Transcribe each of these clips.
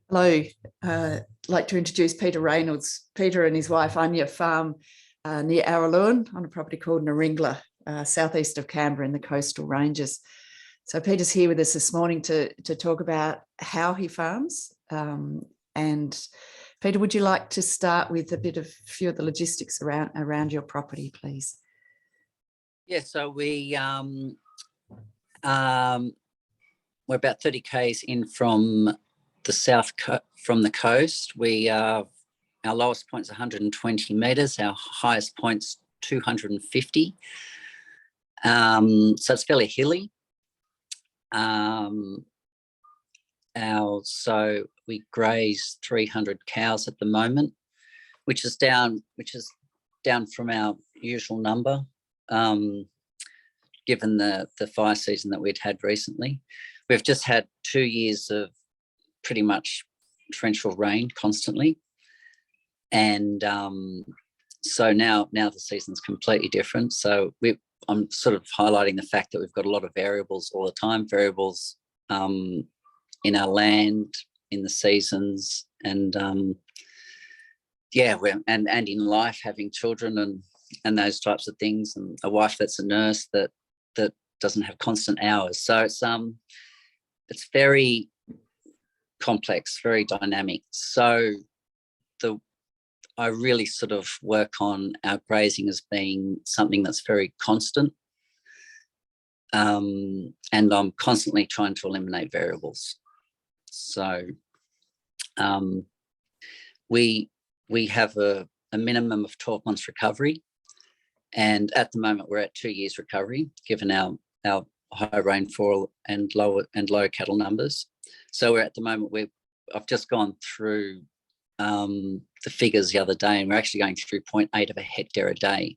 Hello, I'd like to introduce Peter Raynolds. Peter and his wife Anya farm near Araloon on a property called Naringla, southeast of Canberra in the coastal ranges. So Peter's here with us this morning to talk about how he farms. And Peter, would you like to start with a few of the logistics around your property, please? Yeah, so we're about 30 k's in from the from the coast. Our lowest point's 120 meters. Our highest point's 250. So it's fairly hilly. So we graze 300 cows at the moment, which is down from our usual number, given the fire season that we'd had recently. We've just had 2 years of pretty much torrential rain constantly, and so now the season's completely different. So I'm sort of highlighting the fact that we've got a lot of variables all the time, variables in our land, in the seasons, and and in life, having children and those types of things, and a wife that's a nurse that doesn't have constant hours. So it's very complex, very dynamic. So I really sort of work on our grazing as being something that's very constant, and I'm constantly trying to eliminate variables. So we have a minimum of 12 months recovery, and at the moment we're at 2 years recovery, given our high rainfall and low cattle numbers. So we're at the moment I've just gone through the figures the other day, and we're actually going through 0.8 of a hectare a day,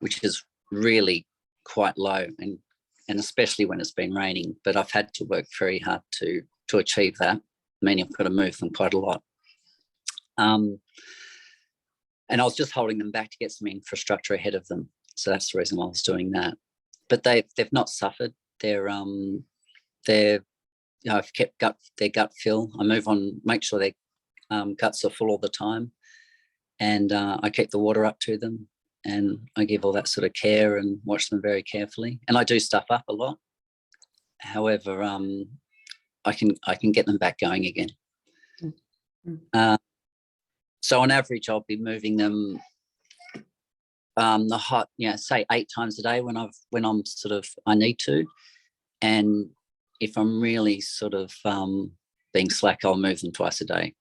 which is really quite low, and especially when it's been raining. But I've had to work very hard to achieve that, meaning I've got to move them quite a lot. And I was just holding them back to get some infrastructure ahead of them. So that's the reason why I was doing that. But they've not suffered. I've kept their gut fill. I move on, make sure their guts are full all the time, and I keep the water up to them, and I give all that sort of care and watch them very carefully. And I do stuff up a lot. However, I can get them back going again. Mm-hmm. So on average, I'll be moving them say 8 times a day when I'm sort of I need to, and if I'm really sort of being slack, I'll move them twice a day,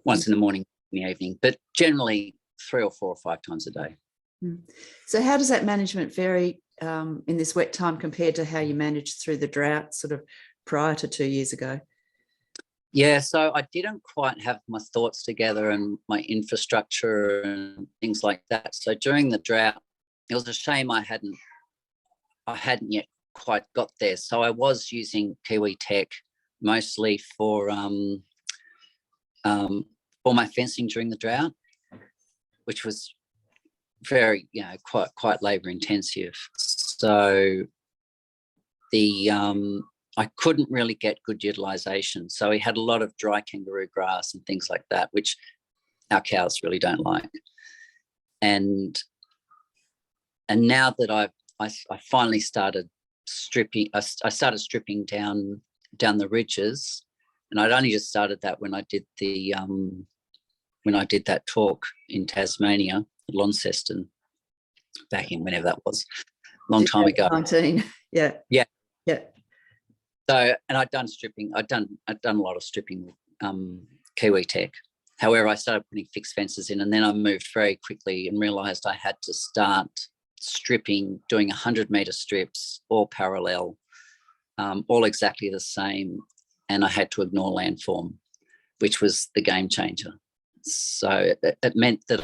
once in the morning, in the evening, but generally 3 or 4 or 5 times a day. So how does that management vary in this wet time compared to how you managed through the drought sort of prior to 2 years ago? Yeah, so I didn't quite have my thoughts together and my infrastructure and things like that. So during the drought, it was a shame I hadn't yet quite got there. So I was using Kiwi Tech mostly for my fencing during the drought, which was very, quite labour intensive. So I couldn't really get good utilisation. So we had a lot of dry kangaroo grass and things like that, which our cows really don't like. And now that I finally started stripping, I started stripping down the ridges, and I'd only just started that when I did that talk in Tasmania at Launceston back in whenever that was, a long time ago. 19, yeah. So, and I'd done stripping. I'd done a lot of stripping with Kiwi Tech. However, I started putting fixed fences in, and then I moved very quickly and realised I had to start stripping, doing 100-metre strips, all parallel, all exactly the same, and I had to ignore landform, which was the game changer. So it meant that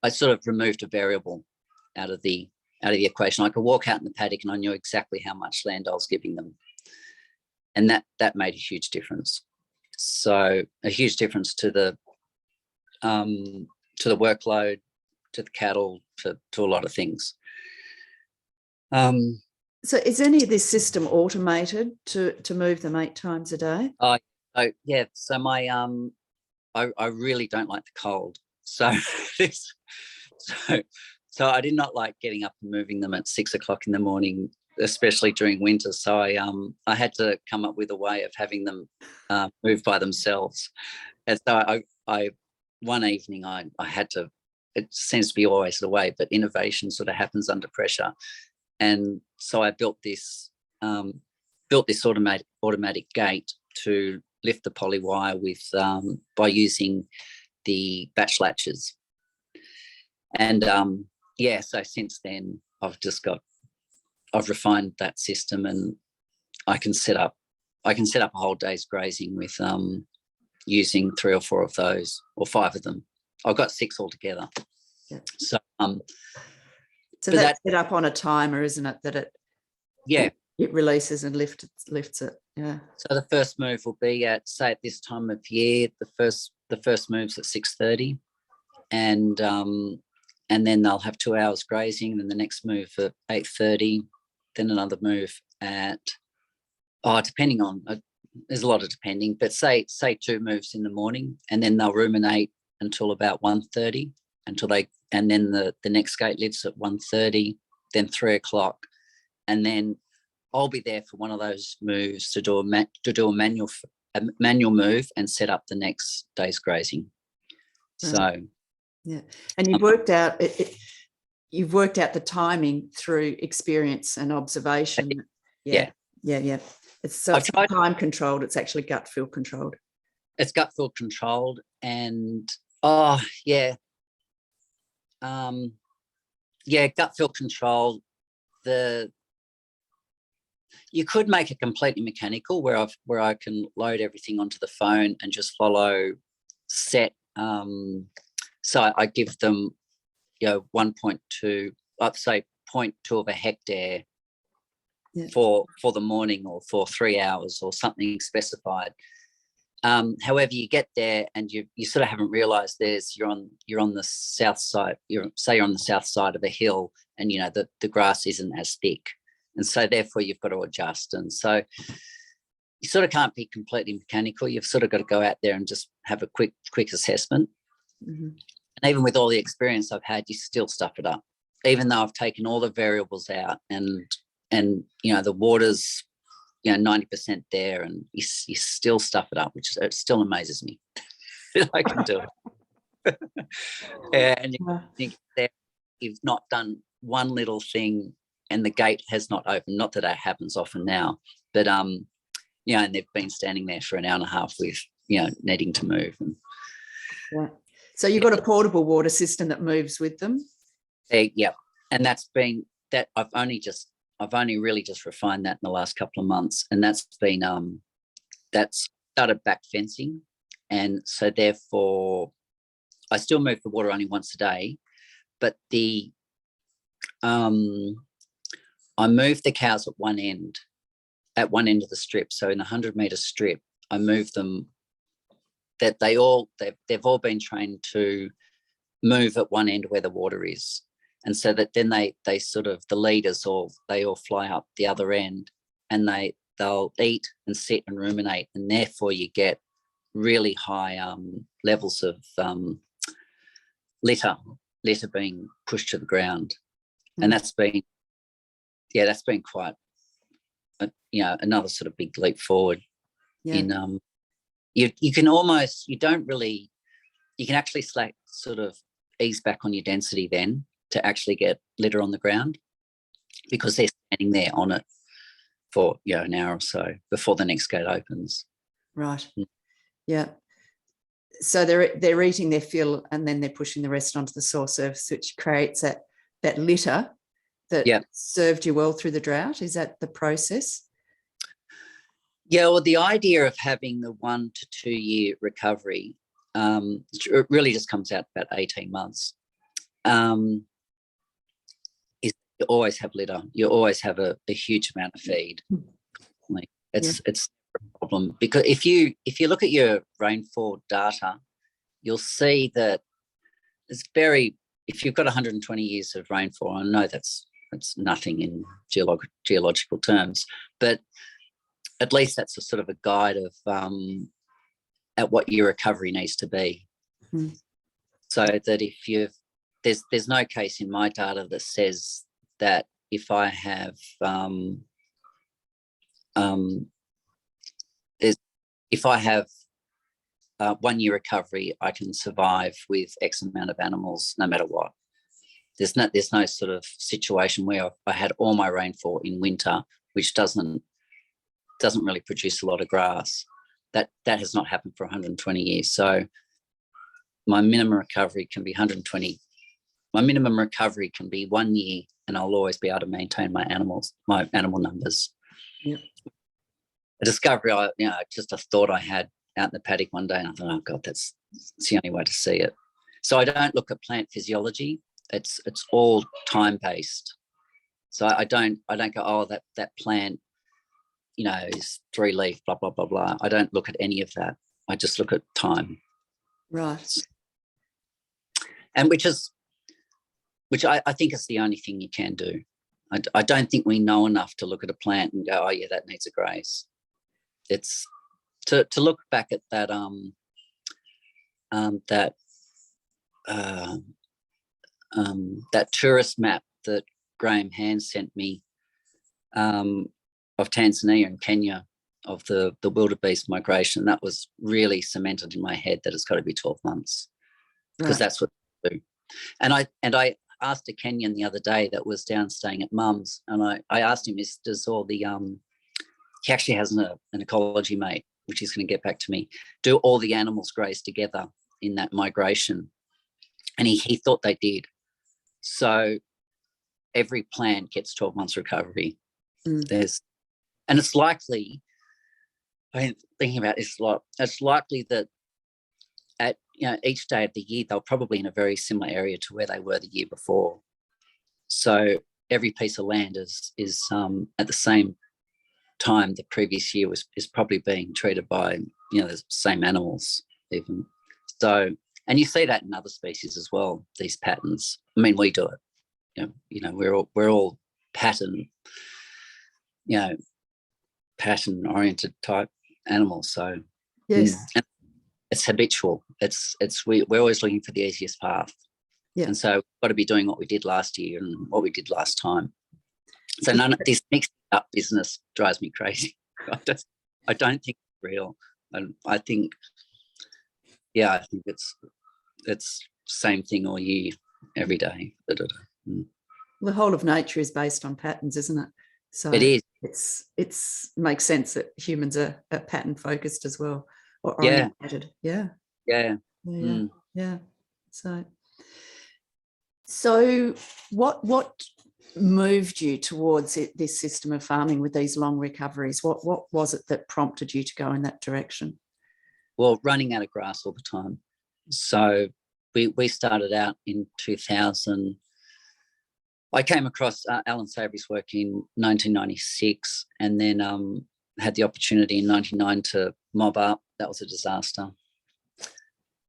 I sort of removed a variable out of the equation. I could walk out in the paddock and I knew exactly how much land I was giving them, and that made a huge difference. So a huge difference to the workload, to the cattle, to a lot of things. So is any of this system automated to move them 8 times a day? So yeah, so my I really don't like the cold. So this so so I did not like getting up and moving them at 6 o'clock in the morning, especially during winter. So I had to come up with a way of having them move by themselves. And so I one evening I had to. It seems to be always the way, but innovation sort of happens under pressure. And so I built this automatic gate to lift the poly wire with by using the batch latches. And yeah, so since then I've refined that system, and I can set up a whole day's grazing with using 3 or 4 of those, or 5 of them. I've got 6 altogether. Yeah. So so that's set up on a timer, isn't it? That it releases and lifts it. Yeah. So the first move will be at, say, at this time of year, the first move's at 6:30, and then they'll have 2 hours grazing, and then the next move at 8:30, then another move at depending on there's a lot of depending, but say 2 moves in the morning, and then they'll ruminate until about 1:30, and then the next gate lifts at 1:30, then 3 o'clock, and then I'll be there for one of those moves to do a manual move and set up the next day's grazing. So yeah, and you've worked out the timing through experience and observation. Yeah. It's time controlled. It's actually gut feel controlled. It's gut feel controlled, and gut feel control. You could make it completely mechanical, where I can load everything onto the phone and just follow set. So I give them, 1.2, I'd say 0.2 of a hectare for the morning, or for 3 hours, or something specified. However, you get there and you sort of haven't realised you're on the south side. You're on the south side of a hill, and the grass isn't as thick, and so therefore you've got to adjust. And so you sort of can't be completely mechanical. You've sort of got to go out there and just have a quick assessment. Mm-hmm. And even with all the experience I've had, you still stuff it up, even though I've taken all the variables out, and the water's 90% there, and you still stuff it up, which it still amazes me that I can do it. And you think that you've not done one little thing, and the gate has not opened. Not that happens often now, but and they've been standing there for an hour and a half with needing to move. So you've got a portable water system that moves with them. Yeah, and I've only really just refined that in the last couple of months, and that's started back fencing, and so therefore I still move the water only once a day, but I move the cows at one end of the strip. So in a 100-metre strip, I move them. That they've all been trained to move at one end where the water is. And so that then they sort of, the leaders they all fly up the other end, and they'll eat and sit and ruminate, and therefore you get really high levels of litter being pushed to the ground. And that's been quite another sort of big leap forward in you can actually sort of ease back on your density then, to actually get litter on the ground, because they're standing there on it for an hour or so before the next gate opens. Right. Yeah. So they're eating their fill, and then they're pushing the rest onto the soil surface, which creates that litter that served you well through the drought. Is that the process? Yeah, well, the idea of having the 1 to 2 year recovery, it really just comes out about 18 months. Is you always have litter. You always have a huge amount of feed. It's a problem, because if you look at your rainfall data, you'll see that if you've got 120 years of rainfall, I know that's nothing in geological terms, but at least that's a sort of a guide of at what your recovery needs to be. Mm. So that if there's no case in my data that says that if I have if I have 1 year recovery, I can survive with X amount of animals no matter what. There's no sort of situation where I had all my rainfall in winter, which doesn't really produce a lot of grass. That has not happened for 120 years. So my minimum recovery can be 120. My minimum recovery can be 1 year, and I'll always be able to maintain my animal numbers. Yeah. A discovery, just a thought I had out in the paddock one day, and I thought, oh God, that's the only way to see it. So I don't look at plant physiology. It's all time based. So I don't go, oh, that plant, is 3 leaf, blah blah blah blah. I don't look at any of that. I just look at time. Right. And which I think is the only thing you can do. I don't think we know enough to look at a plant and go, oh yeah, that needs a graze. It's to look back at that that tourist map that Graham Hand sent me of Tanzania and Kenya, of the wildebeest migration. That was really cemented in my head that it's got to be 12 months because that's what they do. And I asked a Kenyan the other day that was down staying at Mum's, and I asked him, does all the he actually has an ecology mate, which he's going to get back to me, do all the animals graze together in that migration? And he thought they did. So every plant gets 12 months recovery. And it's likely, thinking about this a lot, it's likely that at each day of the year, they're probably in a very similar area to where they were the year before. So every piece of land is at the same time the previous year is probably being treated by the same animals even. So, and you see that in other species as well, these patterns. I mean, we do it. We're all pattern oriented type animals. So yes, it's habitual. We're always looking for the easiest path. Yeah. And so we've got to be doing what we did last year and what we did last time. So none of this mixed up business drives me crazy. I don't think it's real. And I think it's same thing all year, every day. The whole of nature is based on patterns, isn't it? So it is. It's makes sense that humans are pattern focused as well, or Yeah. oriented. Yeah. So what moved you towards this system of farming with these long recoveries? What was it that prompted you to go in that direction? Well, running out of grass all the time. So we started out in 2000. I came across Alan Savory's work in 1996, and then had the opportunity in 99 to mob up. That was a disaster.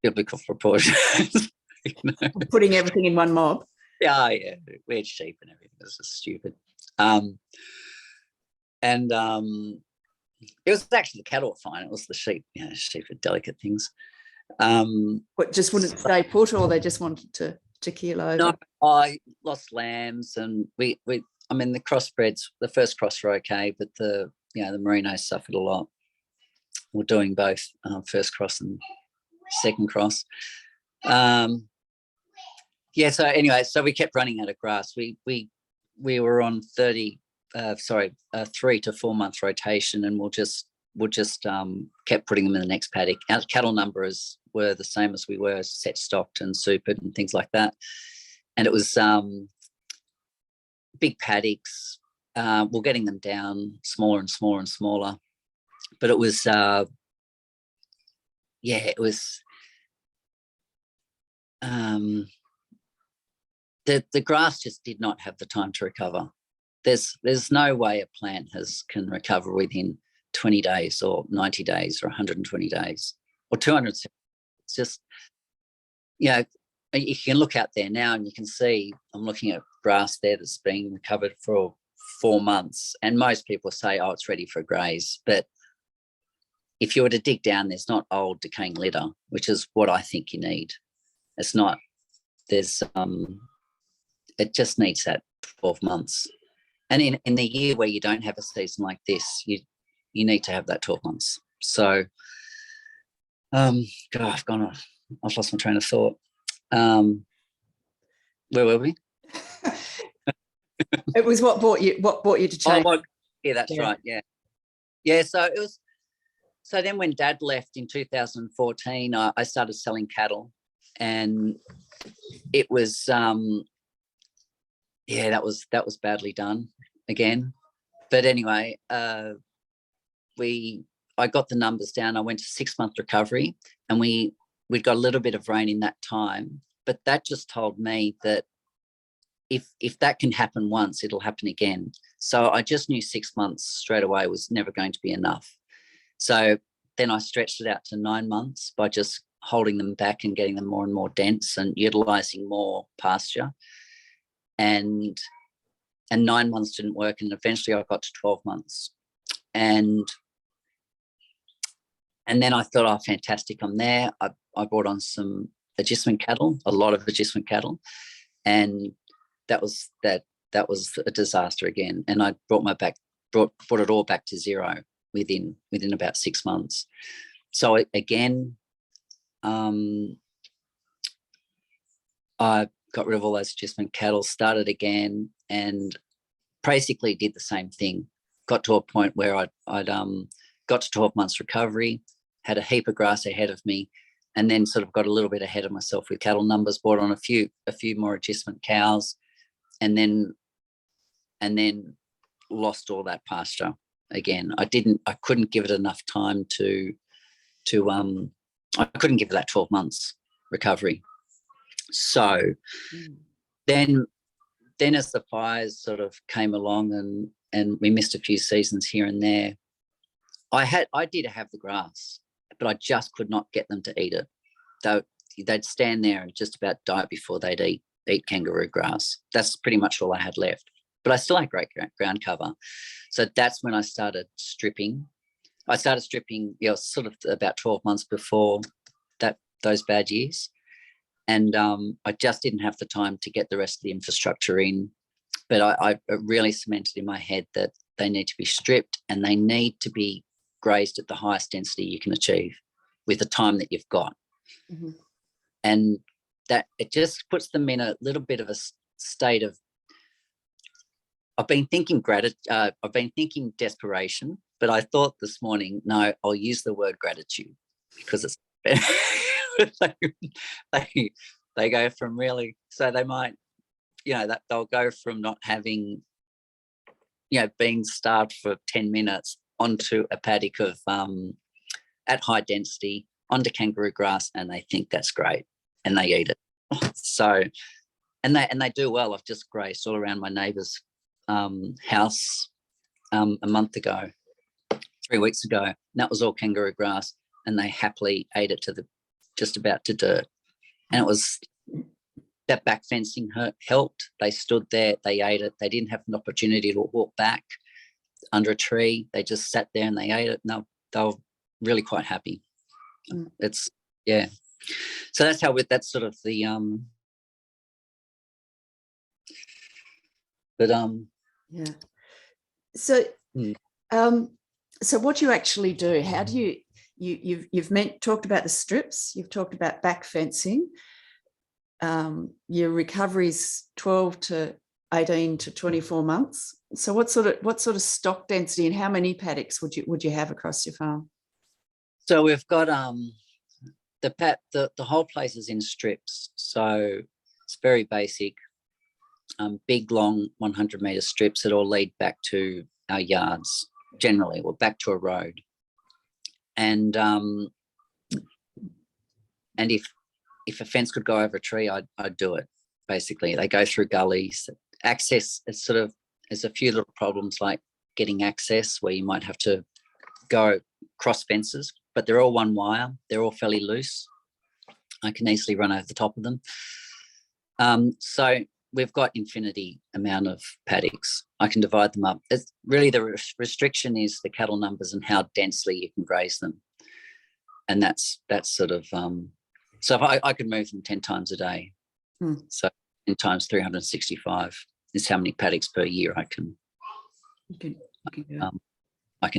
Biblical proportions. Putting everything in one mob. Yeah. We had sheep and everything. It was just stupid. It was actually the cattle were fine. It was the sheep. Sheep are delicate things. What, just wouldn't stay put, or they just wanted to keel over? No, I lost lambs, and the crossbreds, the first cross were okay, but the merinos suffered a lot. We're doing both first cross and second cross. So anyway, so we kept running out of grass. We were on 3 to 4 month rotation, and we'll just kept putting them in the next paddock. Our cattle numbers were the same as we were set stocked and supered and things like that. And it was big paddocks. We're getting them down smaller and smaller and smaller. But it was, the grass just did not have the time to recover. There's no way a plant can recover within 20 days or 90 days or 120 days or 200. It's just, you can look out there now and you can see, I'm looking at grass there that's being recovered for 4 months, and most people say, oh, it's ready for a graze. But if you were to dig down, there's not old decaying litter, which is what I think you need. It's not. There's it just needs that 12 months. And in the year where you don't have a season like this, you need to have that 12 months. So, God, I've lost my train of thought. Where were we? It was what brought you to change. Yeah, that's right. Yeah. So it was. So then, when Dad left in 2014, I started selling cattle, and it was that was badly done again. But anyway, I got the numbers down. I went to 6-month recovery, and we'd got a little bit of rain in that time. But that just told me that if that can happen once, it'll happen again. So I just knew 6 months straight away was never going to be enough. So then I stretched it out to 9 months by just holding them back and getting them more and more dense and utilising more pasture. And 9 months didn't work, and eventually I got to 12 months. And then I thought, oh, fantastic, I'm there. I brought on some agistment cattle, a lot of agistment cattle, and that was a disaster again. And I brought it all back to zero within about 6 months. So again, I got rid of all those adjustment cattle, started again, and basically did the same thing. Got to a point where I'd got to 12 months recovery, had a heap of grass ahead of me, and then sort of got a little bit ahead of myself with cattle numbers, brought on a few more adjustment cows, and then lost all that pasture again. I couldn't give it enough time to I couldn't give it that 12 months recovery. So then as the fires sort of came along and we missed a few seasons here and there, I did have the grass, but I just could not get them to eat it. They'd stand there and just about die before they'd eat kangaroo grass. That's pretty much all I had left. But I still had great ground cover. So that's when I started stripping. I started stripping, sort of about 12 months before those bad years. And I just didn't have the time to get the rest of the infrastructure in. But I really cemented in my head that they need to be stripped and they need to be grazed at the highest density you can achieve with the time that you've got. Mm-hmm. And that it just puts them in a little bit of a state of, I've been thinking desperation, but I thought this morning, no, I'll use the word gratitude because it's they go from really, so they might, that they'll go from not having, being starved for 10 minutes onto a paddock of at high density onto kangaroo grass, and they think that's great and they eat it. So and they do well. I've just grazed all around my neighbour's house a month ago, 3 weeks ago, and that was all kangaroo grass, and they happily ate it to just about to dirt. And it was that back fencing helped. They stood there, they ate it. They didn't have an opportunity to walk back under a tree. They just sat there and they ate it. And they were really quite happy. It's So that's how that's sort of the So what you actually do, how do you've talked about the strips, you've talked about back fencing, your recovery's 12 to 18 to 24 months. So what sort of stock density and how many paddocks would you have across your farm? So we've got the whole place is in strips, so it's very basic. Big long 100-metre strips that all lead back to our yards generally, or back to a road. And if a fence could go over a tree, I'd do it. Basically, they go through gullies. Access, there's a few little problems like getting access where you might have to go cross fences, but they're all one wire. They're all fairly loose. I can easily run over the top of them. So we've got infinity amount of paddocks. I can divide them up. It's really the restriction is the cattle numbers and how densely you can graze them. that's sort of so if I could move them 10 times a day. So 10 times 365 is how many paddocks per year I can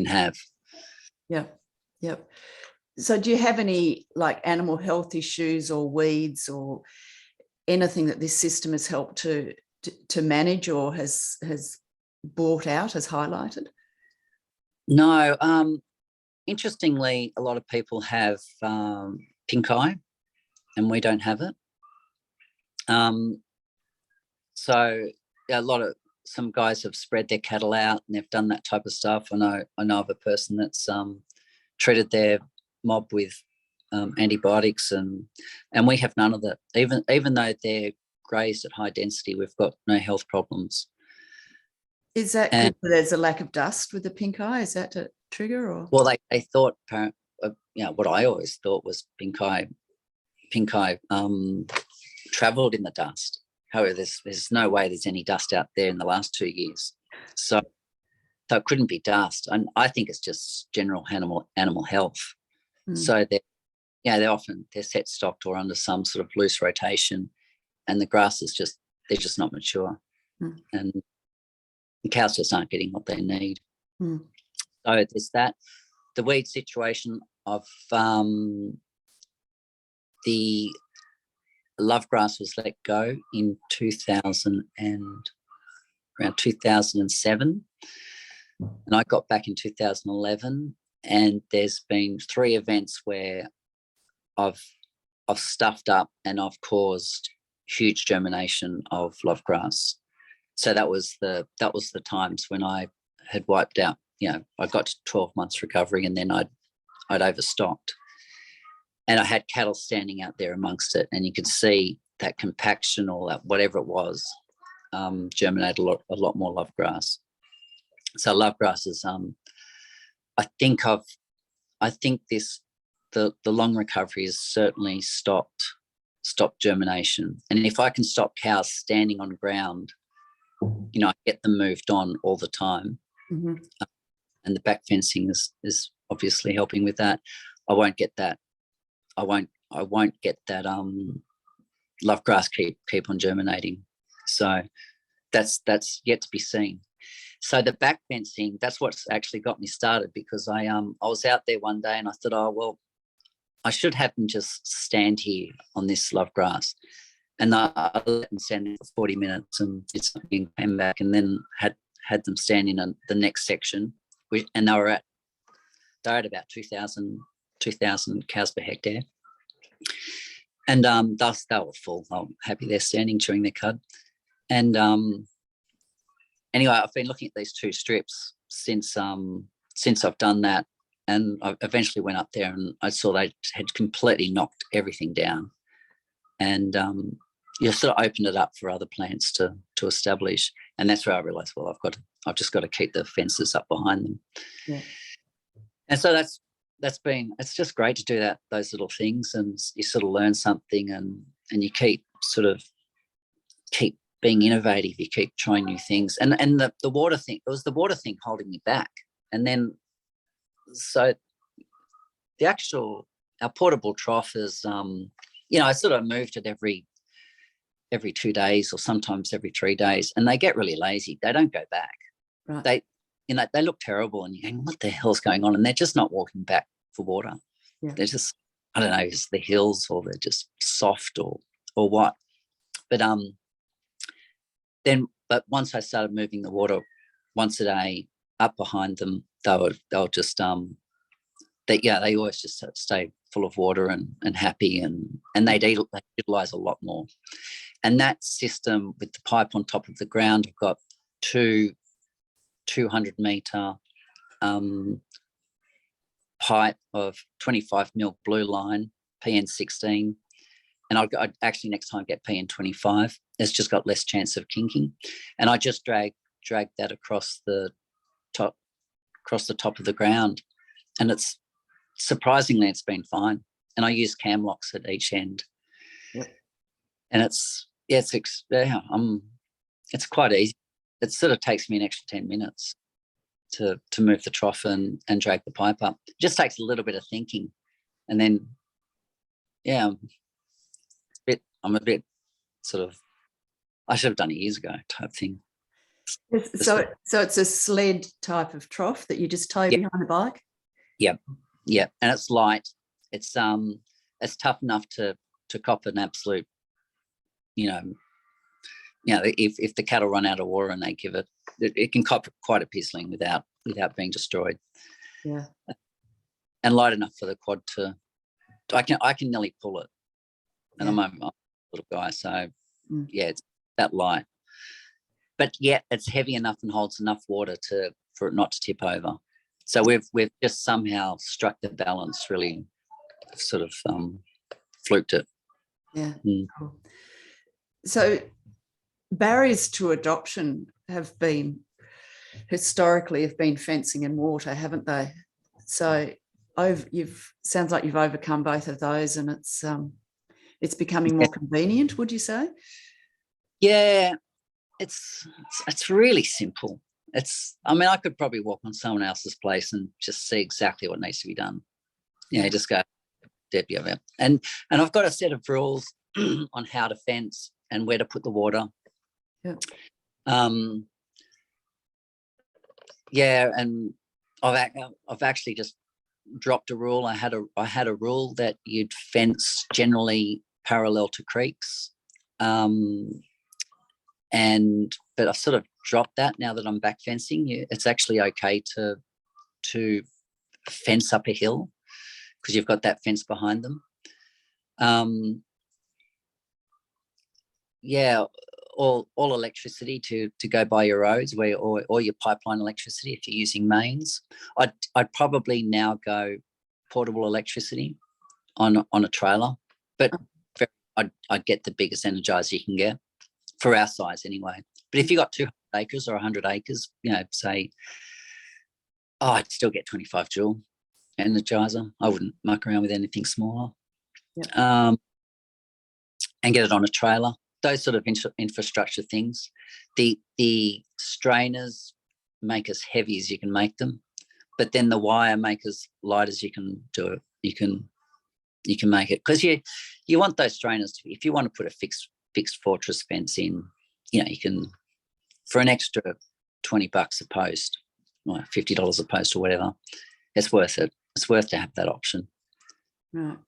have. Yep. So do you have any like animal health issues or weeds or anything that this system has helped to manage or has brought out, has highlighted? No. Interestingly, a lot of people have pink eye, and we don't have it. So some guys have spread their cattle out and they've done that type of stuff. I know of a person that's treated their mob with antibiotics, and we have none of that. Even though they're grazed at high density, we've got no health problems. Is that good? There's a lack of dust with the pink eye? Is that a trigger? Or well, they thought, what I always thought was pink eye travelled in the dust. However, there's no way there's any dust out there in the last 2 years, so it couldn't be dust. And I think it's just general animal health. So they're set stocked or under some sort of loose rotation, and the grass is they're just not mature, and the cows just aren't getting what they need. So there's that. The weed situation of the love grass was let go in around 2007, and I got back in 2011. And there's been 3 events where I've stuffed up and I've caused huge germination of love grass. So that was the times when I had wiped out. I got to 12 months recovery, and then I'd overstocked, and I had cattle standing out there amongst it, and you could see that compaction or that whatever it was germinate a lot more love grass. So love grass is I think the long recovery has certainly stopped germination. And if I can stop cows standing on ground, I get them moved on all the time. And the back fencing is obviously helping with that. I won't get that. I won't get that love grass keep on germinating. So that's yet to be seen. So the back fencing, that's what's actually got me started, because I was out there one day and I thought, oh, well, I should have them just stand here on this love grass. And I let them stand there for 40 minutes and came back, and then had them stand in the next section, and they were at about 2,000 cows per hectare. And thus they were full. I'm happy they're standing, chewing their cud. And anyway, I've been looking at these 2 strips since I've done that, and I eventually went up there and I saw they had completely knocked everything down, and you sort of opened it up for other plants to establish. And that's where I realised, well, I've just got to keep the fences up behind them. Yeah. And so it's just great to do those little things, and you sort of learn something, and you keep being innovative. You keep trying new things, and the water thing. It was the water thing holding me back, and then so our portable trough is I sort of moved it every 2 days or sometimes every 3 days, and they get really lazy. They don't go back. Right. They look terrible, and you're going, what the hell's going on? And they're just not walking back for water. Yeah. They're just, I don't know, it's the hills, or they're just soft or what. But but once I started moving the water once a day up behind them, they'll just they always just stay full of water and happy, and they utilize a lot more. And that system with the pipe on top of the ground, I've got 200-metre pipe of 25 mil blue line, PN16, and I'd actually next time get PN25. It's just got less chance of kinking, and I just drag that across the top of the ground, and it's surprisingly been fine. And I use cam locks at each end. Yep. And it's quite easy. It sort of takes me an extra 10 minutes to move the trough and drag the pipe up. It just takes a little bit of thinking, And then, yeah, I'm a bit sort of, I should have done it years ago type thing. So it's a sled type of trough that you just tow behind the bike? Yep. Yeah. And it's light. It's tough enough to cop an absolute, if the cattle run out of water and they give it can cop quite a pizzling without being destroyed. Yeah. And light enough for the quad I can nearly pull it. And I'm a little guy, so yeah, it's that light. But yeah, it's heavy enough and holds enough water for it not to tip over. So we've just somehow struck the balance, really sort of fluked it. Yeah. Cool. So barriers to adoption have been historically fencing and water, haven't they? So sounds like you've overcome both of those, and it's becoming more convenient, would you say? Yeah, it's really simple. I could probably walk on someone else's place and just see exactly what needs to be done. Just go, and I've got a set of rules on how to fence and where to put the water. Yeah. And I've actually just dropped a rule. I had a rule that you'd fence generally parallel to creeks, but I've sort of dropped that now that I'm back fencing. It's actually okay to fence up a hill because you've got that fence behind them. All electricity to go by your roads, or your pipeline electricity if you're using mains. I'd probably now go portable electricity on a trailer, but I'd get the biggest energizer you can get for our size anyway. But if you got 200 acres or 100 acres, say, I'd still get 25 joule energizer. I wouldn't muck around with anything smaller. Yep. And get it on a trailer. Those sort of infrastructure things. The strainers make as heavy as you can make them, but then the wire make as light as you can do it. You can make it, because you want those strainers to be, if you want to put a fixed fortress fence in, you can, for an extra $20 a post, or $50 a post or whatever, it's worth it. It's worth to have that option. Right.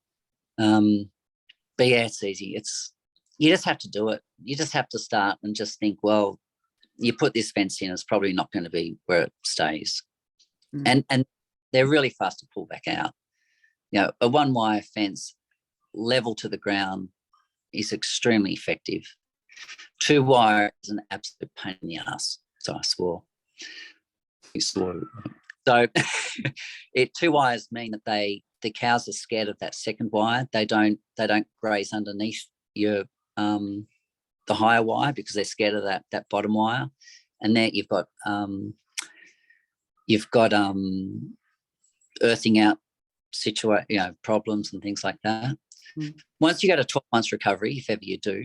But yeah, it's easy. You just have to do it. You just have to start and just think, well, you put this fence in, it's probably not going to be where it stays. And they're really fast to pull back out. A one-wire fence level to the ground is extremely effective. 2-wire is an absolute pain in the ass. So I swore. So 2 wires mean that the cows are scared of that second wire. They don't graze underneath your the higher wire because they're scared of that bottom wire. And there you've got earthing out problems and things like that. Once you go to 12 months recovery, if ever you do,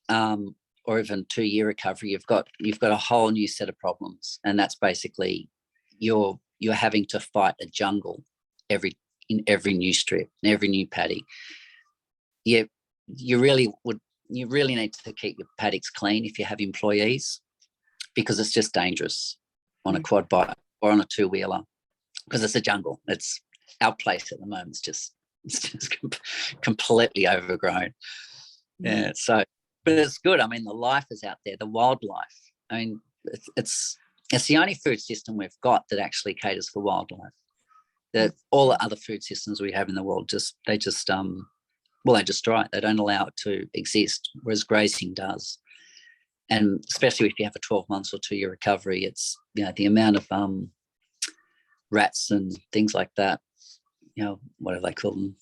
or even 2-year recovery, you've got a whole new set of problems, and that's basically you're having to fight a jungle in every new strip, in every new paddock. You really need to keep your paddocks clean if you have employees, because it's just dangerous on a quad bike or on a 2-wheeler, because it's a jungle. It's our place at the moment. It's just completely overgrown. Yeah. So, but it's good. I mean, the life is out there, the wildlife. I mean, it's the only food system we've got that actually caters for wildlife. That all the other food systems we have in the world they destroy it. They don't allow it to exist, whereas grazing does. And especially if you have a 12 months or 2-year recovery, it's the amount of rats and things like that. What do they call them?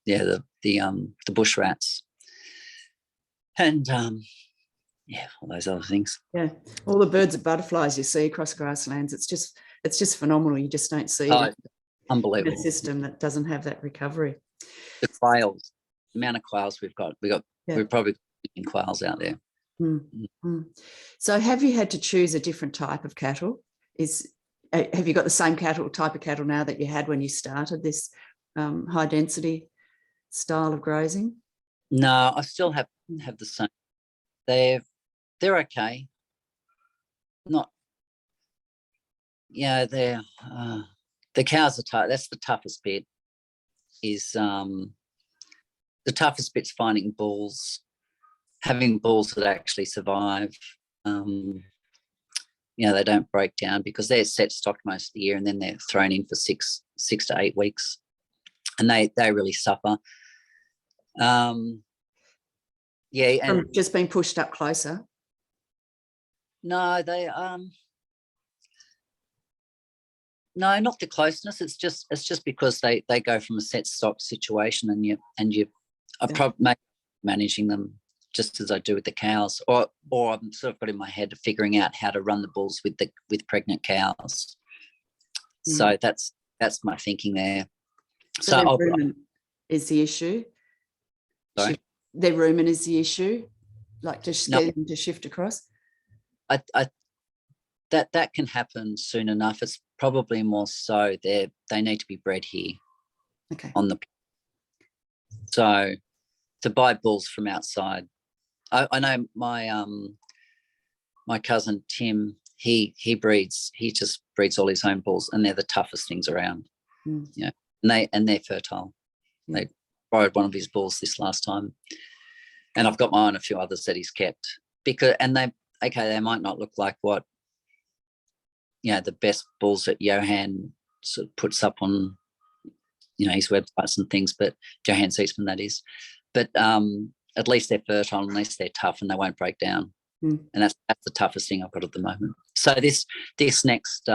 Yeah, the bush rats, and all those other things. Yeah, all the birds and butterflies you see across grasslands. It's just phenomenal. You just don't see it. Unbelievable. A system that doesn't have that recovery. The quails, the amount of quails we've got. We're probably in quails out there. So have you had to choose a different type of cattle? Have you got the same type of cattle now that you had when you started this high density style of grazing? No, I still have the same. They're okay. Not, yeah, they're the cows are tough. That's the toughest bit. Is the toughest bit's finding bulls, having bulls that actually survive. They don't break down because they're set stock most of the year, and then they're thrown in for six to 8 weeks, and they really suffer. And From just being pushed up closer. No, no, not the closeness. It's just because they go from a set stock situation, I'm probably managing them just as I do with the cows, or I'm sort of got in my head of figuring out how to run the bulls with pregnant cows. Mm. So that's my thinking there. So their rumen is the issue. Sorry? Their rumen is the issue, like to shift across. That can happen soon enough. It's probably more so they need to be bred here. Okay. So to buy bulls from outside, I know my cousin Tim, he just breeds all his own bulls, and they're the toughest things around. Mm. And they're fertile. Mm. They borrowed one of his bulls this last time, and I've got mine, a few others that he's kept they might not look like what the best bulls that Johan sort of puts up on his websites and things, but Johan Seatsman, that is. But at least they're fertile, at least they're tough, and they won't break down. Mm. And that's the toughest thing I've got at the moment. So this next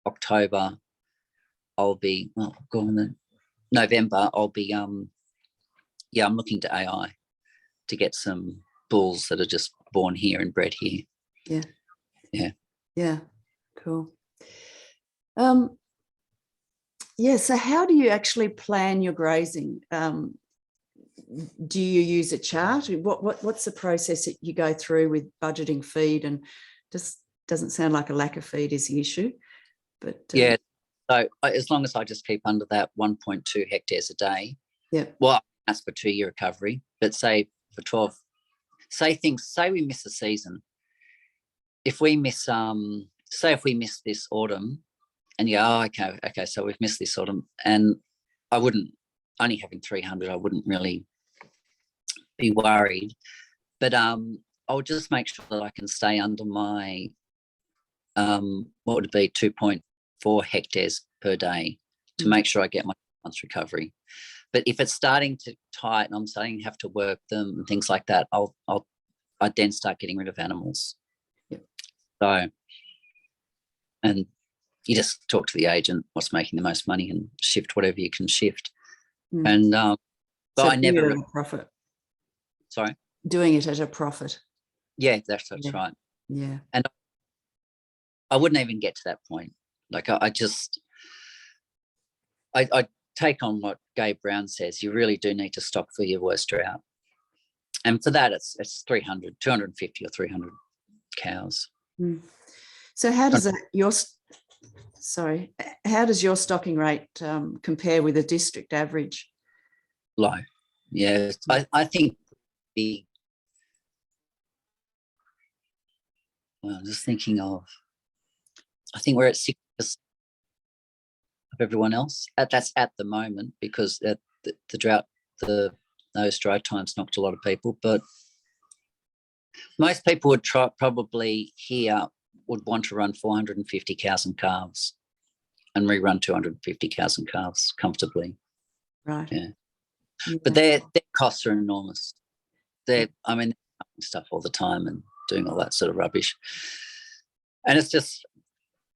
October, I'll be November. I'll be I'm looking to AI to get some bulls that are just born here and bred here. Yeah. Cool. So how do you actually plan your grazing? Do you use a chart? What's the process that you go through with budgeting feed? And just doesn't sound like a lack of feed is the issue. But so as long as I just keep under that 1.2 hectares a day. Yeah. Well, that's for 2-year recovery. But say for 12, say we miss a season. If we miss if we miss this autumn, and okay, so we've missed this autumn, and I wouldn't, only having 300, I wouldn't really be worried, but I'll just make sure that I can stay under my what would it be, 2.4 hectares per day to make sure I get my month's recovery. But if it's starting to tighten, I'm starting to have to work them and things like that, I then start getting rid of animals. Yep. So, and you just talk to the agent what's making the most money and shift whatever you can shift. Mm. And but so I never a profit. Sorry, doing it at a profit. Yeah, that's right. Yeah, and I wouldn't even get to that point. Like I take on what Gabe Brown says. You really do need to stock for your worst drought, and for that it's 300, 250 or 300 cows. Mm. So how does how does your stocking rate compare with the district average? Low. Yeah, I think I'm just thinking of, I think we're at 6% of everyone else. That's at the moment, because the drought, those dry times knocked a lot of people. But most people would probably here would want to run 450 cows and calves, and we run 250 cows and calves comfortably. Right. Yeah. But their costs are enormous. They're stuff all the time and doing all that sort of rubbish. And it's just,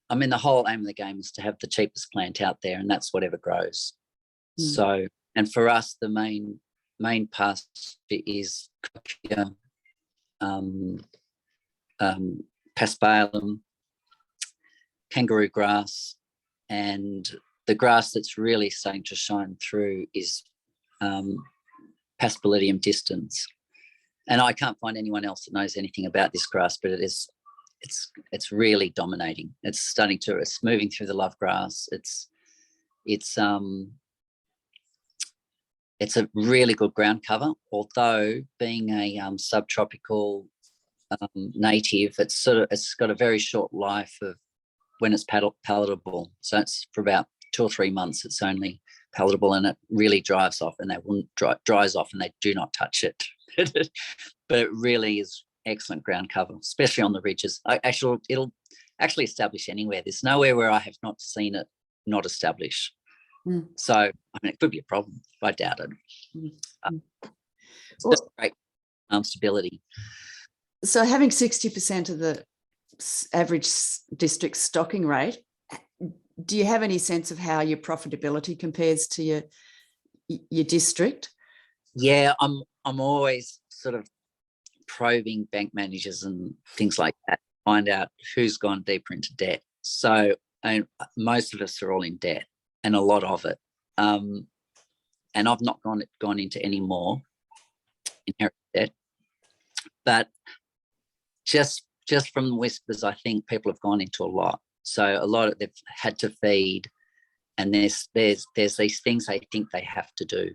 the whole aim of the game is to have the cheapest plant out there, and that's whatever grows. Mm. So, and for us, the main pasture is paspalum, kangaroo grass, and the grass that's really starting to shine through is Paspalum distance. And I can't find anyone else that knows anything about this grass, but it's really dominating. It's moving through the love grass. It's It's a really good ground cover, although being a subtropical native, it's got a very short life of when it's palatable. So it's for about 2 or 3 months. It's only palatable, and it really dries off, and dries off, and they do not touch it. But it really is excellent ground cover, especially on the ridges. It'll actually establish anywhere. There's nowhere where I have not seen it not establish. So I mean, it could be a problem. I doubt it. It's just great stability. So having 60% of the average district stocking rate, do you have any sense of how your profitability compares to your district? Yeah, I'm always sort of probing bank managers and things like that, find out who's gone deeper into debt. So most of us are all in debt, and a lot of it. And I've not gone into any more inherent debt, but just from the whispers, I think people have gone into a lot. So a lot of they've had to feed, and there's these things they think they have to do,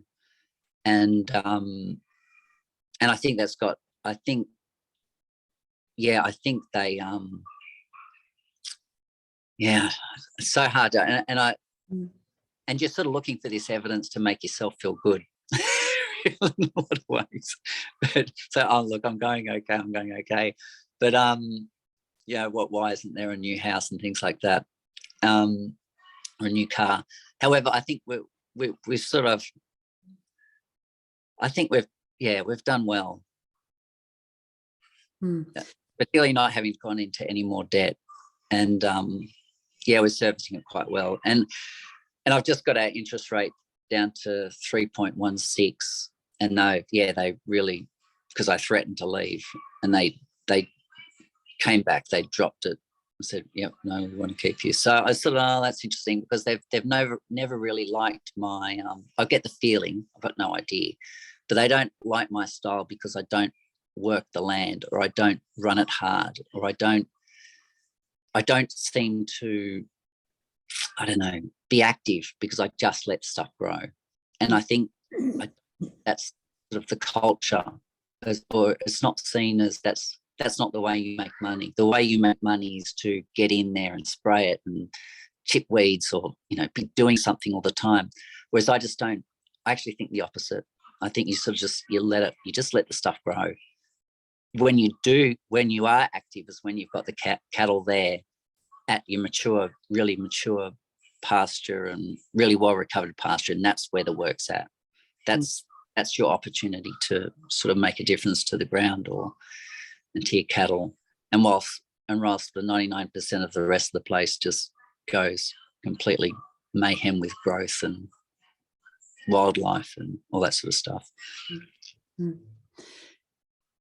and I think that's got. I think they it's so hard to, and you're sort of looking for this evidence to make yourself feel good in a lot of ways. But so, oh look, I'm going okay. But why isn't there a new house and things like that, or a new car? However, I think we've sort of, I think we've done well. Particularly not having gone into any more debt, and we're servicing it quite well. And I've just got our interest rate down to 3.16, and they really, because I threatened to leave, and they came back, they dropped it and said, "Yep, no, we want to keep you." So I thought, oh, that's interesting, because they've never really liked my. I get the feeling, I've got no idea, but they don't like my style because I don't work the land, or I don't run it hard, or I don't seem to, I don't know, be active, because I just let stuff grow. And I think that's sort of the culture, or it's not seen as that's not the way you make money. The way you make money is to get in there and spray it and chip weeds, or be doing something all the time. Whereas I just don't. I actually think the opposite. I think you sort of you just let the stuff grow. When you are active is when you've got the cattle there at your really mature pasture, and really well recovered pasture, and that's where the work's at. That's your opportunity to sort of make a difference to the ground and to your cattle. And whilst the 99% of the rest of the place just goes completely mayhem with growth and wildlife and all that sort of stuff.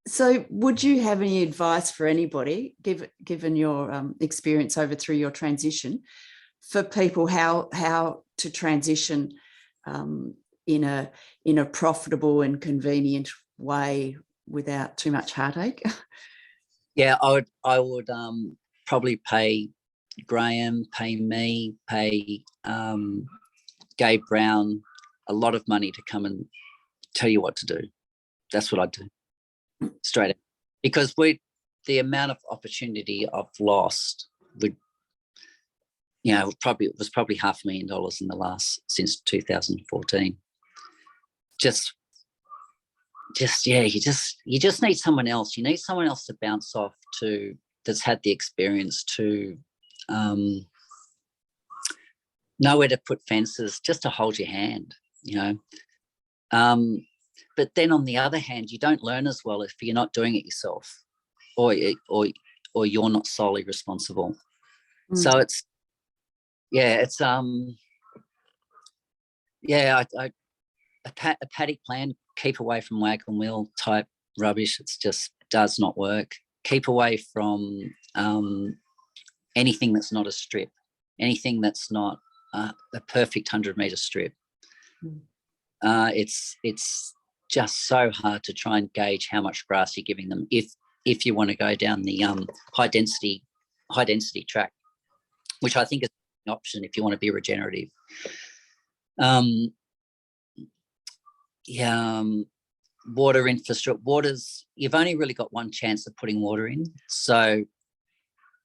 So would you have any advice for anybody, given your experience through your transition, for people how to transition in a profitable and convenient way without too much heartache? Yeah, I would probably pay Graham, pay me, pay Gabe Brown a lot of money to come and tell you what to do. That's what I'd do. Straight out. Because the amount of opportunity I've lost it was probably $500,000 since 2014. You just need someone else. You need someone else to bounce off that's had the experience, to know where to put fences, just to hold your hand, But then on the other hand, you don't learn as well if you're not doing it yourself, or you're not solely responsible. So a paddock plan, keep away from wagon wheel type rubbish. It just does not work. Keep away from anything that's not a strip, anything that's not a perfect 100-meter strip. It's just so hard to try and gauge how much grass you're giving them if you want to go down the high density track, which I think is an option if you want to be regenerative. Um, water infrastructure. You've only really got one chance of putting water in, so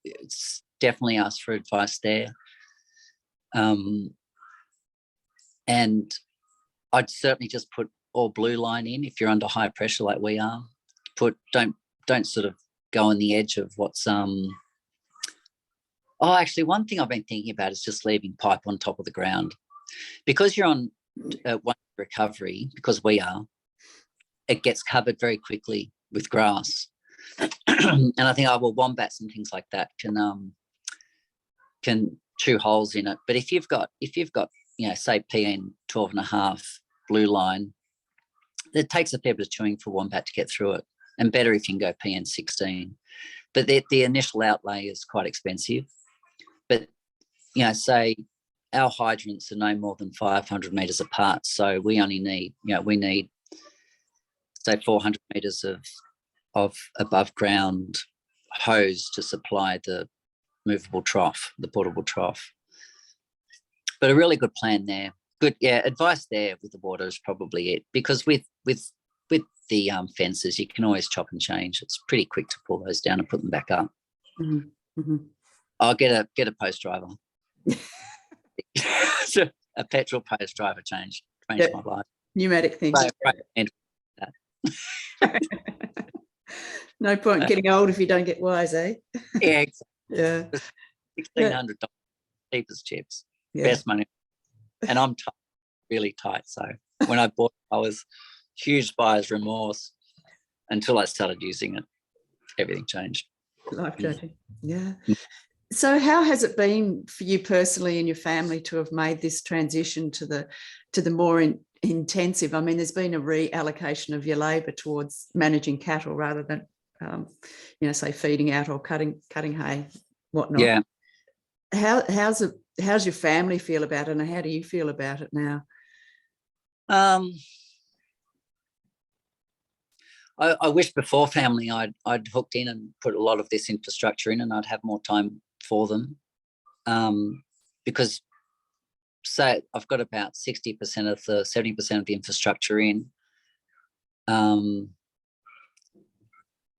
it's definitely ask for advice there. And I'd certainly just put all blue line in if you're under high pressure like we are. Don't sort of go on the edge of what's actually, one thing I've been thinking about is just leaving pipe on top of the ground, because you're on one recovery, because we are, it gets covered very quickly with grass. And I think wombats and things like that can chew holes in it. But if you've got say PN 12.5 blue line, it takes a fair bit of chewing for wombat to get through it, and better if you can go PN 16. But the initial outlay is quite expensive. But say our hydrants are no more than 500 metres apart, so we only need say 400 metres of above ground hose to supply the movable trough, the portable trough. But a really good plan there. Good, advice there with the water is probably it, because with the fences, you can always chop and change. It's pretty quick to pull those down and put them back up. Mm-hmm. Mm-hmm. I'll get a post driver. So a petrol post driver changed my life. Pneumatic things. No point getting old if you don't get wise, eh? Yeah, exactly. Yeah. $1,600 cheapest chips. Yeah. Best money. And I'm tight, really tight. So when I bought it, I was huge buyer's remorse until I started using it. Everything changed. Life changing. Yeah. So how has it been for you personally and your family to have made this transition to the more intensive? I mean, there's been a reallocation of your labour towards managing cattle rather than, say feeding out or cutting hay, whatnot. Yeah. How's your family feel about it, and how do you feel about it now? I wish before family I'd hooked in and put a lot of this infrastructure in, and I'd have more time for them, because say I've got about 60% of the 70% of the infrastructure in.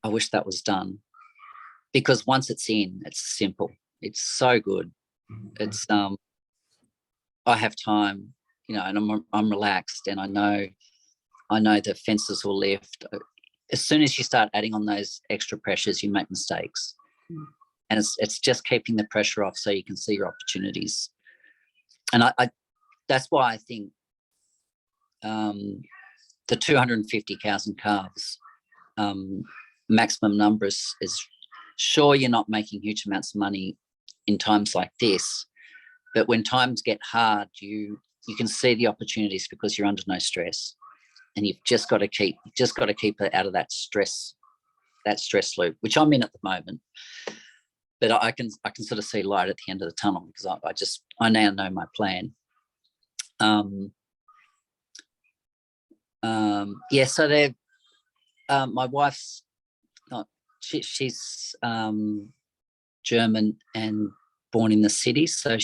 I wish that was done, because once it's in, it's simple. It's so good. It's I have time, and I'm relaxed, and I know the fences will lift. As soon as you start adding on those extra pressures, you make mistakes. And it's just keeping the pressure off so you can see your opportunities. And I that's why I think the 250 cows and calves maximum numbers is, sure, you're not making huge amounts of money in times like this, but when times get hard, you can see the opportunities because you're under no stress, and you've just got to keep it out of that stress loop, which I'm in at the moment. But I can sort of see light at the end of the tunnel, because I now know my plan. So they're my wife's not, she's German and born in the city, so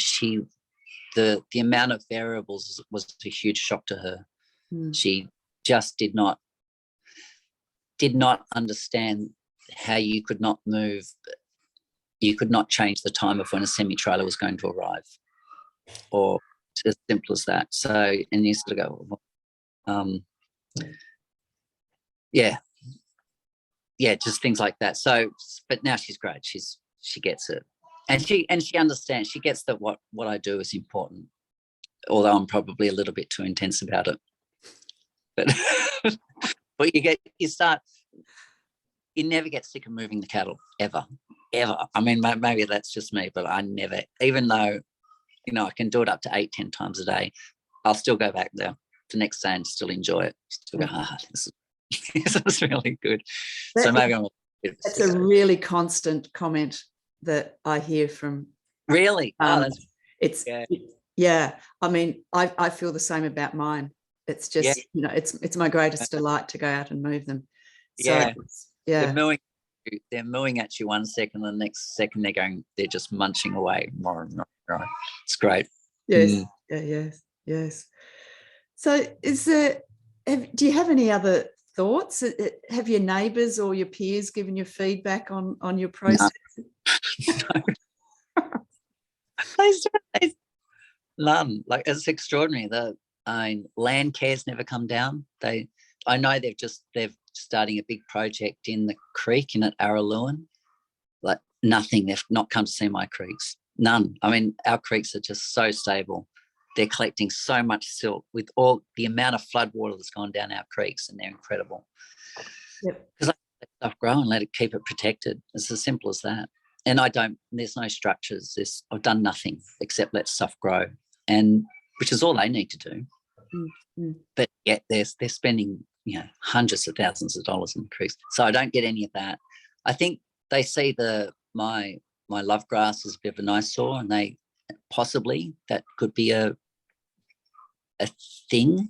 the amount of variables was a huge shock to her. She just did not understand how you could not move. You could not change the time of when a semi-trailer was going to arrive, or as simple as that. So, and you sort of go, just things like that. So, but now she's great. She gets it, and she understands. She gets that what I do is important, although I'm probably a little bit too intense about it. But but you never get sick of moving the cattle, ever. I mean, maybe that's just me, but I never, even though, I can do it up to 8-10 times a day, I'll still go back there the next day and still enjoy it. Still go, this is really good. So maybe that's a really constant comment that I hear from. Really? I mean, I feel the same about mine. It's just, it's my greatest delight to go out and move them. So, they're mooing at you one second, the next second they're just munching away. It's great. Yes. Yes. Yes. So do you have any other thoughts? Have your neighbours or your peers given you feedback on your process? No. None. Like, it's extraordinary. Land care's never come down. I know they're starting a big project in the creek in at Araluen. Like, nothing. They've not come to see my creeks. None. I mean, our creeks are just so stable. They're collecting so much silt with all the amount of flood water that's gone down our creeks, and they're incredible. Yep. Because I let stuff grow and keep it protected. It's as simple as that. And there's no structures. I've done nothing except let stuff grow, and which is all they need to do. Mm-hmm. But yet they're spending, hundreds of thousands of dollars in the creeks. So I don't get any of that. I think they see my love grass as a bit of an eyesore, and they possibly that could be a thing.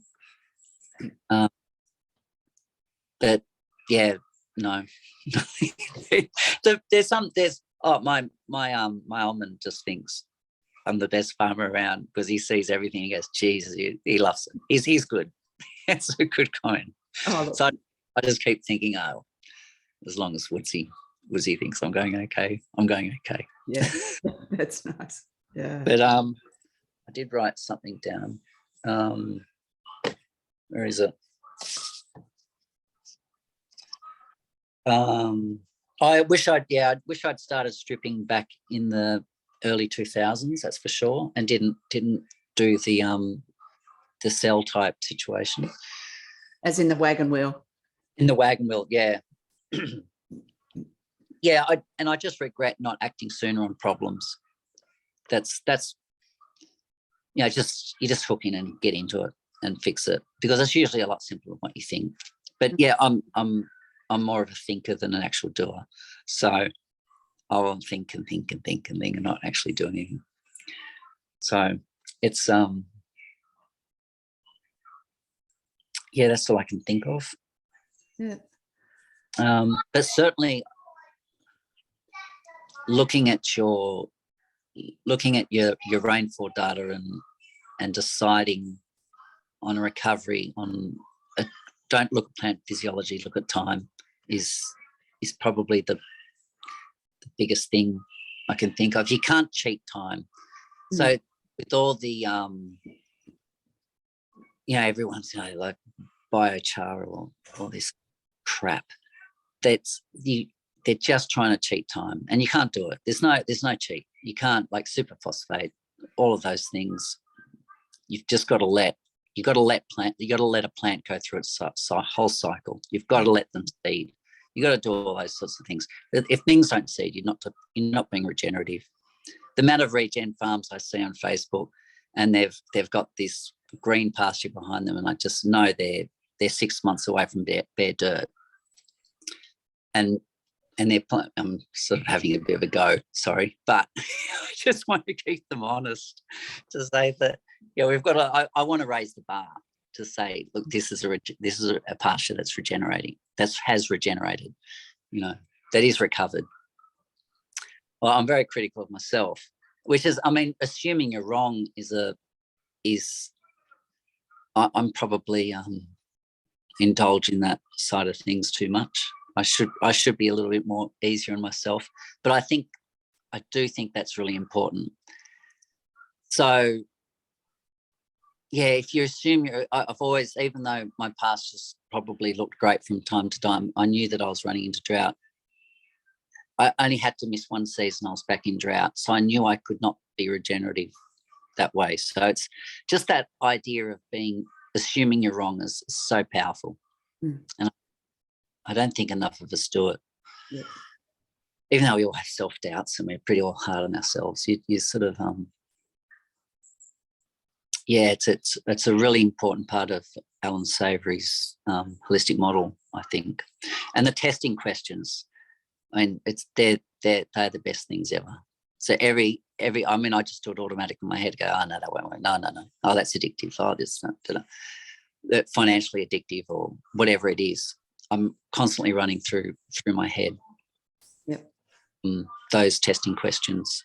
But yeah, no. My almond just thinks I'm the best farmer around because he sees everything. He goes, Jesus, he loves it. He's good. It's a good coin. Oh, so I just keep thinking, oh, as long as Woodsy thinks I'm going okay, I'm going okay. Yeah, that's nice. Yeah. But I did write something down. Where is it? I wish I'd started stripping back in the early 2000s. That's for sure, and didn't do the cell type situation. As in the wagon wheel. In the wagon wheel, yeah. Yeah, I just regret not acting sooner on problems. That's you're just hook in and get into it and fix it, because it's usually a lot simpler than what you think. But yeah, I'm more of a thinker than an actual doer. So I will think and not actually do anything. So it's that's all I can think of. Yeah. But certainly looking at your rainfall data and deciding on a recovery don't look at plant physiology, look at time is probably the biggest thing I can think of. You can't cheat time. So with all the everyone's like biochar or all this crap, they're just trying to cheat time, and you can't do it. There's no cheat. You can't, like superphosphate, all of those things. You've just got to let a plant go through its whole cycle. You've got to let them seed. You got to do all those sorts of things. If things don't seed, you're not being regenerative. The amount of regen farms I see on Facebook, and they've got this green pasture behind them, and I just know they're 6 months away from bare dirt, and I'm sort of having a bit of a go, sorry, but I just want to keep them honest, to say that we've got to. I want to raise the bar to say, look, this is a pasture that's regenerating, has regenerated, that is recovered. Well, I'm very critical of myself, which is, assuming you're wrong I'm probably indulge in that side of things too much. I should be a little bit more easier on myself, but I do think that's really important. So yeah, if you assume I've always, even though my pastures probably looked great from time to time, I knew that I was running into drought. I only had to miss one season, I was back in drought, so I knew I could not be regenerative that way. So it's just that idea of assuming you're wrong is so powerful. And I don't think enough of us do it. Yeah. Even though we all have self-doubts and we're pretty all hard on ourselves, you sort of it's a really important part of Alan Savory's holistic model, I think. And the testing questions, they're the best things ever. So every I just do it automatic in my head. Go, oh no, that won't work. No. Oh, that's addictive. Oh, this, that financially addictive, or whatever it is. I'm constantly running through my head. Yep. Those testing questions.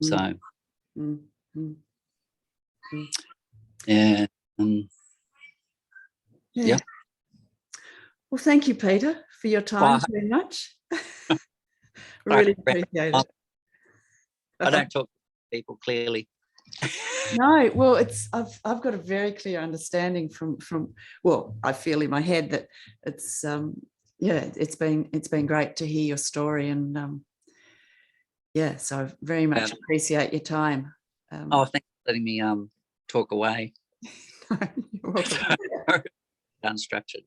So. Yeah. Yeah. Well, thank you, Peter, for your time Well, very much. Really appreciate it. I don't talk to people clearly. No, well, I've got a very clear understanding from well, I feel in my head that it's yeah, it's been great to hear your story, and yeah, so I very much appreciate your time. Oh, thanks for letting me talk away. You're welcome. Unstructured.